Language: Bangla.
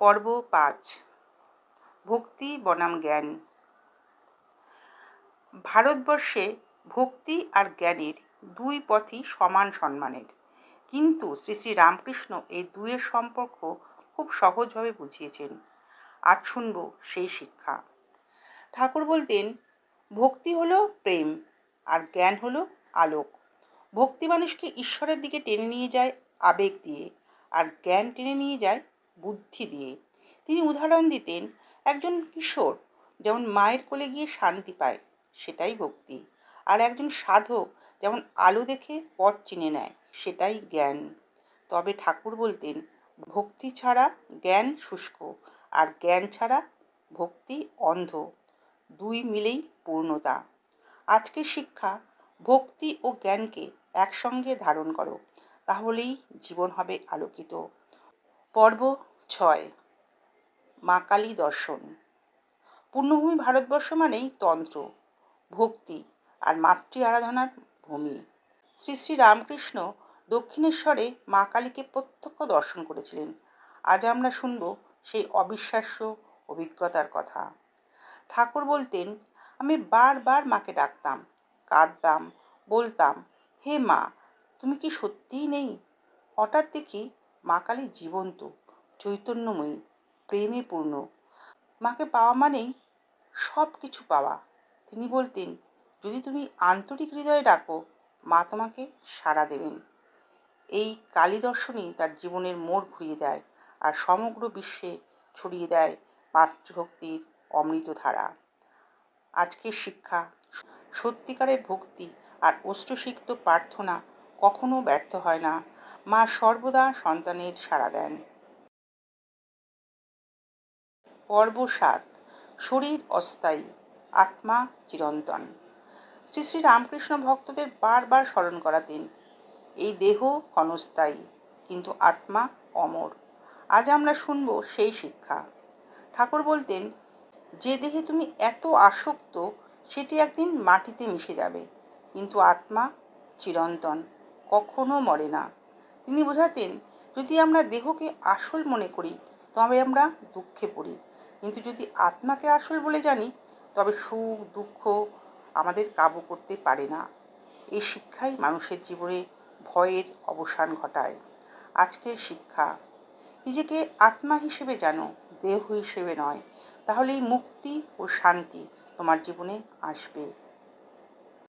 পর্ব ৫ ভক্তি বনাম জ্ঞান। ভারতবর্ষে ভক্তি আর জ্ঞানের দুই পথই সমান সম্মানের, কিন্তু শ্রী শ্রী রামকৃষ্ণ এই দুইয়ের সম্পর্ক খুব সহজভাবে বুঝিয়েছেন। আজ শুনব সেই শিক্ষা। ঠাকুর বলতেন, ভক্তি হলো প্রেম আর জ্ঞান হলো আলোক। ভক্তি মানুষকে ঈশ্বরের দিকে টেনে নিয়ে যায় আবেগ দিয়ে, আর জ্ঞান টেনে নিয়ে যায় বুদ্ধি দিয়ে। তিনি উদাহরণ দিতেন, একজন কিশোর যেমন মায়ের কোলে গিয়ে শান্তি পায়, সেটাই ভক্তি। আর একজন সাধক যেমন আলো দেখে পথ চিনে নেয়, সেটাই জ্ঞান। তবে ঠাকুর বলতেন, ভক্তি ছাড়া জ্ঞান শুষ্ক, আর জ্ঞান ছাড়া ভক্তি অন্ধ। দুই মিলেই পূর্ণতা। আজকের শিক্ষা, ভক্তি ও জ্ঞানকে একসঙ্গে ধারণ করো, তাহলেই জীবন হবে আলোকিত। পর্ব ৬ মা কালী দর্শন। পূর্ণভূমি ভারতবর্ষ মানেই তন্ত্র, ভক্তি আর মাতৃ আরাধনার ভূমি। শ্রী শ্রী রামকৃষ্ণ দক্ষিণেশ্বরে মা কালীকে প্রত্যক্ষ দর্শন করেছিলেন। আজ আমরা শুনব সেই অবিশ্বাস্য অভিজ্ঞতার কথা। ঠাকুর বলতেন, আমি বারবার মাকে ডাকতাম, কাঁদতাম, বলতাম, হে মা, তুমি কি সত্যিই নেই? হঠাৎ দেখি মা কালী জীবন্ত, চৈতন্যময়ী, প্রেমে পূর্ণ। মাকে পাওয়া মানেই সব কিছু পাওয়া। তিনি বলতেন, যদি তুমি আন্তরিক হৃদয়ে ডাকো, মা তোমাকে সাড়া দেবেন। এই কালী দর্শনই তার জীবনের মোড় ঘুরিয়ে দেয় আর সমগ্র বিশ্বে ছড়িয়ে দেয় মাতৃভক্তির অমৃতধারা। আজকের শিক্ষা, সত্যিকারের ভক্তি আর অশ্রুসিক্ত প্রার্থনা কখনো ব্যর্থ হয় না। মা সর্বদা সন্তানের সাড়া দেন। পর্ব ৭ শরীর অস্থায়ী, আত্মা চিরন্তন। শ্রী শ্রী রামকৃষ্ণ ভক্তদের বারবার স্মরণ করাতেন, এই দেহ ক্ষণস্থায়ী, কিন্তু আত্মা অমর। আজ আমরা শুনব সেই শিক্ষা। ঠাকুর বলতেন, যে দেহে তুমি এত আসক্ত, সেটি একদিন মাটিতে মিশে যাবে, কিন্তু আত্মা চিরন্তন, কখনো মরে না। তিনি বোঝাতেন, যদি আমরা দেহকে আসল মনে করি, তবে আমরা দুঃখে পড়ি, কিন্তু যদি আত্মাকে আসল বলে জানি, তবে সুখ দুঃখ আমাদের কাবু করতে পারে না। এই শিক্ষাই মানুষের জীবনে ভয়ের অবসান ঘটায়। আজকের শিক্ষা, নিজেকে আত্মা হিসেবে জানো, দেহ হিসেবে নয়, তাহলেই মুক্তি ও শান্তি তোমার জীবনে আসবে।